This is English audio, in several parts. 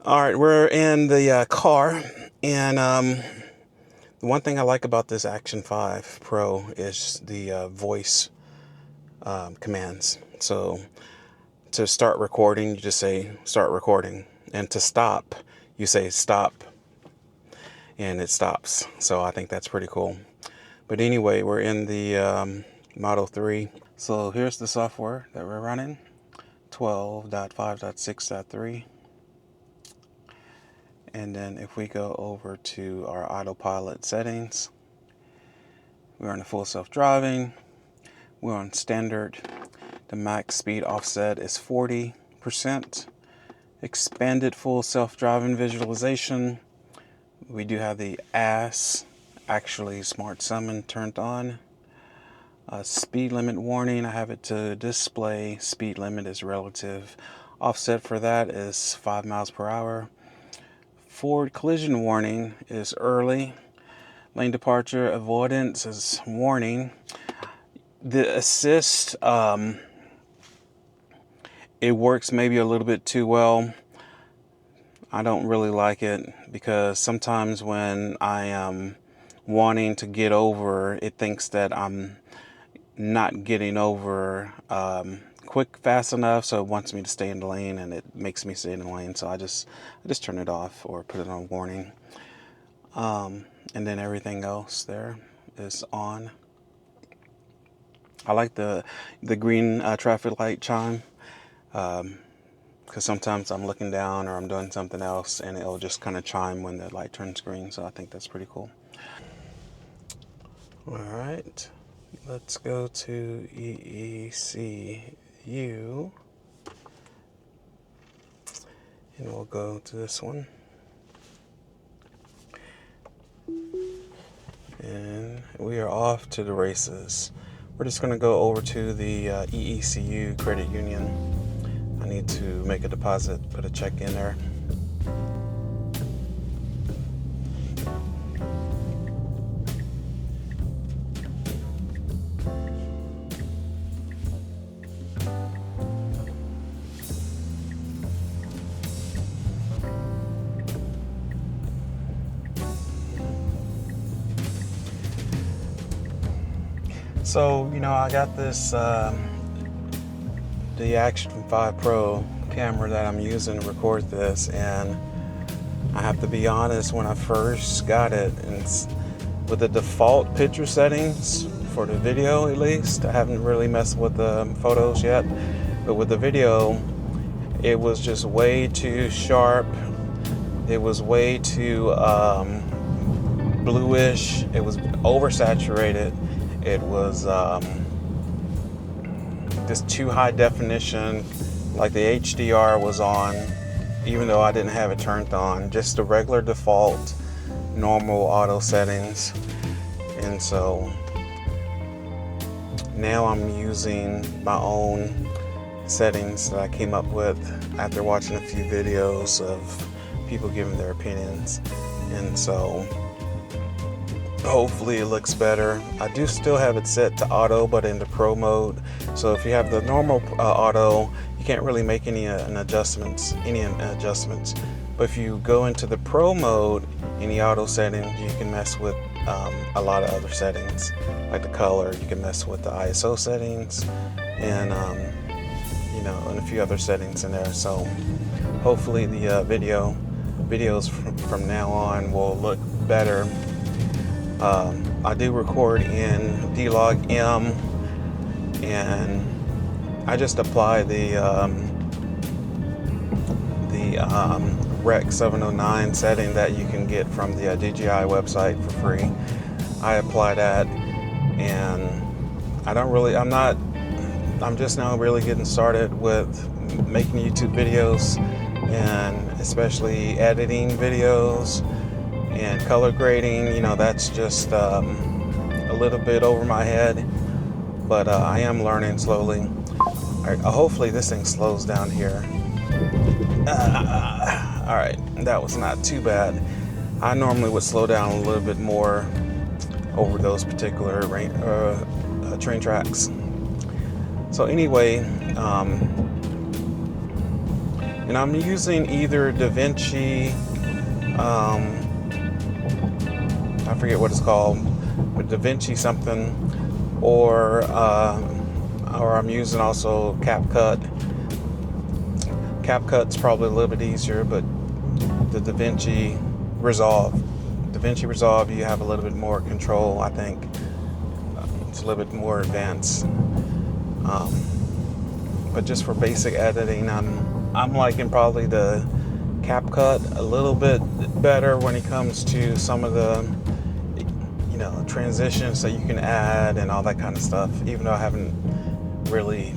All right, we're in the car, and the one thing I like about this Action 5 Pro is the voice commands. So to start recording, you just say start recording, and to stop, you say stop, and it stops. So I think that's pretty cool. But anyway, we're in the Model 3. So here's the software that we're running, 12.5.6.3. And then if we go over to our autopilot settings, we're on the full self-driving, we're on standard, the max speed offset is 40%, expanded full self-driving visualization, we do have the AS, actually Smart Summon turned on, speed limit warning, I have it to display, speed limit is relative, offset for that is 5 miles per hour, forward collision warning is early. Lane departure avoidance is warning. The assist, it works maybe a little bit too well. I don't really like it because sometimes when I am wanting to get over, it thinks that I'm not getting over fast enough, so it wants me to stay in the lane, and it makes me stay in the lane. So I just turn it off or put it on warning, and then everything else there is on. I like the green traffic light chime, because sometimes I'm looking down or I'm doing something else, and it'll just kind of chime when the light turns green. So I think that's pretty cool. All right. Let's go to EECU, and we'll go to this one. And we are off to the races. We're just going to go over to the EECU credit union. I need to make a deposit, put a check in there. So, I got this, the Action 5 Pro camera that I'm using to record this, and I have to be honest, when I first got it, and with the default picture settings for the video at least, I haven't really messed with the photos yet, but with the video, it was just way too sharp. It was way too bluish. It was oversaturated. It was just too high definition, like the HDR was on, even though I didn't have it turned on, just the regular default normal auto settings. And so now I'm using my own settings that I came up with after watching a few videos of people giving their opinions, and so hopefully it looks better. I do still have it set to auto, but in the pro mode. So if you have the normal auto, you can't really make any adjustments. But if you go into the pro mode in the auto settings, you can mess with a lot of other settings, like the color. You can mess with the ISO settings, and and a few other settings in there. So hopefully the videos from now on will look better. I do record in D-Log-M, and I just apply the Rec 709 setting that you can get from the DJI website for free. I apply that, and I'm just now really getting started with making YouTube videos, and especially editing videos and color grading. That's just a little bit over my head, but I am learning slowly. All right, hopefully this thing slows down here. All right, that was not too bad. I normally would slow down a little bit more over those particular train tracks. So anyway, in and I'm using either DaVinci, I forget what it's called, but DaVinci something, or I'm using also CapCut. CapCut's probably a little bit easier, but the DaVinci Resolve, you have a little bit more control, I think. It's a little bit more advanced. But just for basic editing, I'm liking probably the CapCut a little bit better when it comes to some of the, transitions that you can add and all that kind of stuff. Even though I haven't really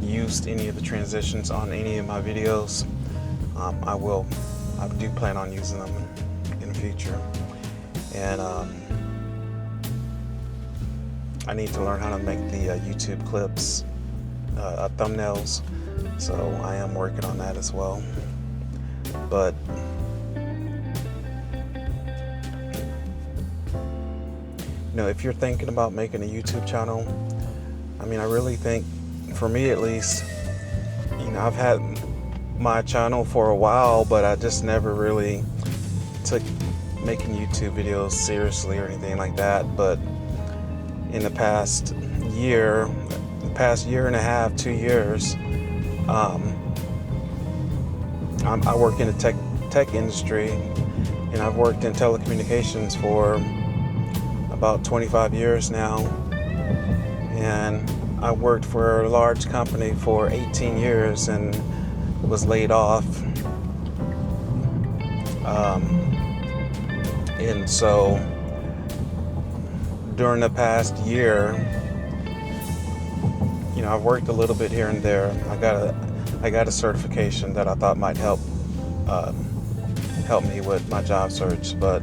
used any of the transitions on any of my videos, I do plan on using them in the future. And I need to learn how to make the YouTube clips, thumbnails, so I am working on that as well. But if you're thinking about making a YouTube channel, I really think, for me at least, I've had my channel for a while, but I just never really took making YouTube videos seriously or anything like that. But in the past year and a half, 2 years, I work in the tech industry, and I've worked in telecommunications for about 25 years now, and I worked for a large company for 18 years and was laid off. And so during the past year, I've worked a little bit here and there. I got a certification that I thought might help me with my job search, but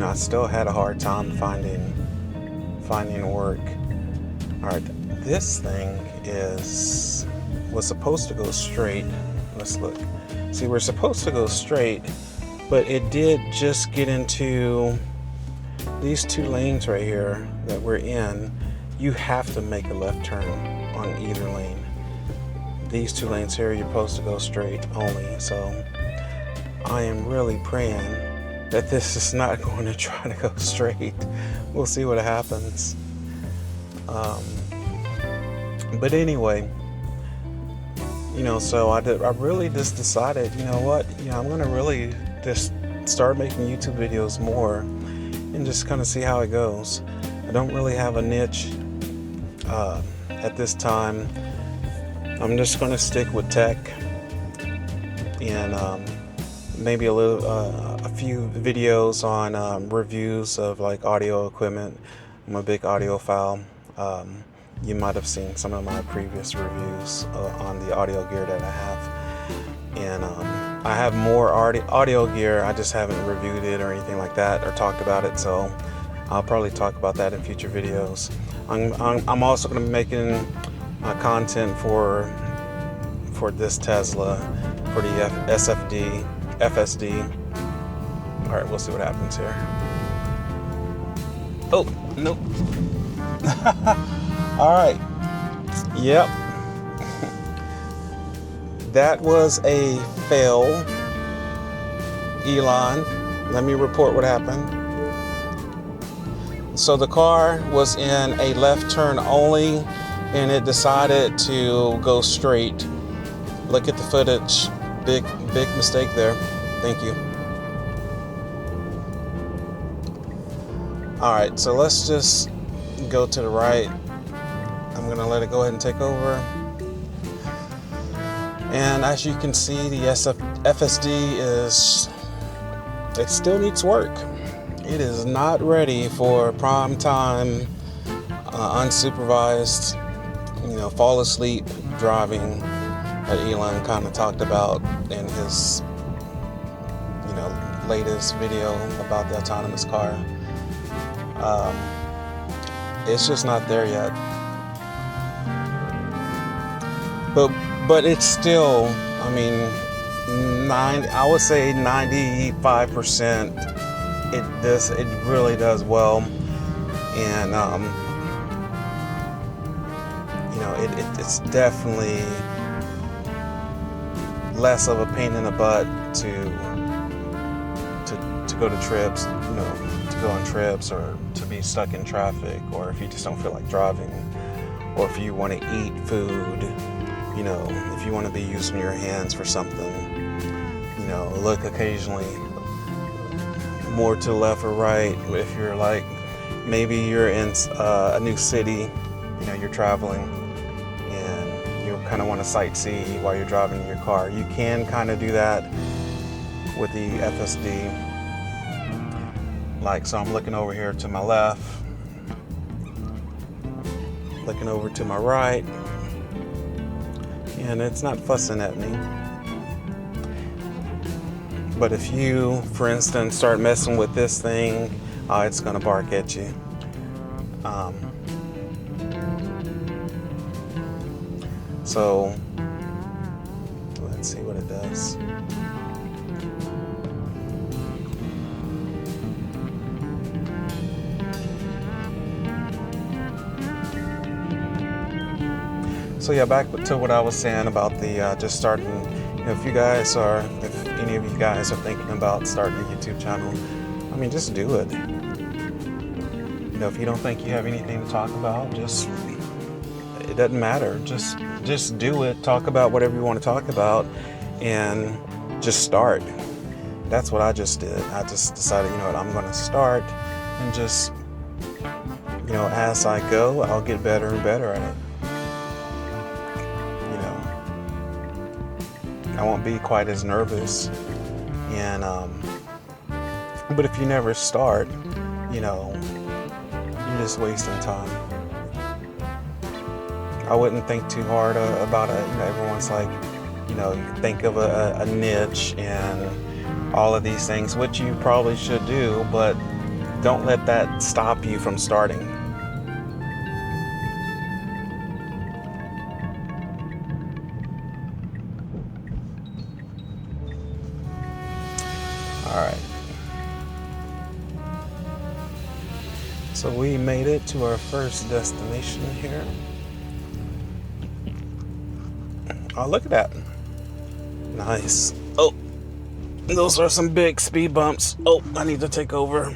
I still had a hard time finding work. All right, this thing was supposed to go straight. Let's look. See, we're supposed to go straight, but it did just get into these 2 lanes right here that we're in. You have to make a left turn on either lane. These 2 lanes here, you're supposed to go straight only. So I am really praying that this is not going to try to go straight. We'll see what happens. But anyway, so I really just decided, I'm going to really just start making YouTube videos more and just kind of see how it goes. I don't really have a niche at this time. I'm just going to stick with tech and maybe a few videos on reviews of like audio equipment. I'm a big audiophile. You might have seen some of my previous reviews on the audio gear that I have, and I have more audio gear. I just haven't reviewed it or anything like that or talked about it, so I'll probably talk about that in future videos. I'm also going to be making content for this Tesla, for the FSD. All right, we'll see what happens here. Oh, nope. All right. Yep. That was a fail. Elon, let me report what happened. So the car was in a left turn only, and it decided to go straight. Look at the footage. Big mistake there. Thank you. All right, so let's just go to the right. I'm going to let it go ahead and take over. And as you can see, the FSD it still needs work. It is not ready for prime time, unsupervised, fall asleep driving that Elon kind of talked about in his, latest video about the autonomous car. It's just not there yet. But it's still, I would say 95%. It really does well, and it's definitely less of a pain in the butt to go to trips, you know, to go on trips, or to be stuck in traffic, or if you just don't feel like driving, or if you want to eat food, you know, if you want to be using your hands for something, you know, look occasionally more to the left or right. If you're like, maybe you're in a new city, you know, you're traveling and you kind of want to sightsee while you're driving in your car, you can kind of do that with the FSD. Like, so I'm looking over here to my left, looking over to my right, and it's not fussing at me. But if you, for instance, start messing with this thing, it's gonna bark at you. So let's see what it does. So yeah, back to what I was saying about the just starting. You know, if any of you guys are thinking about starting a YouTube channel, I mean, just do it. You know, if you don't think you have anything to talk about, it doesn't matter. Just do it. Talk about whatever you want to talk about, and just start. That's what I just did. I just decided, you know what, I'm going to start, and just, you know, as I go, I'll get better and better at it. I won't be quite as nervous, and but if you never start, you know, you're just wasting time. I wouldn't think too hard about it. You know, everyone's like, you know, you think of a niche and all of these things, which you probably should do, but don't let that stop you from starting. Alright, so we made it to our first destination here. Oh, look at that. Nice. Oh, those are some big speed bumps. Oh, I need to take over.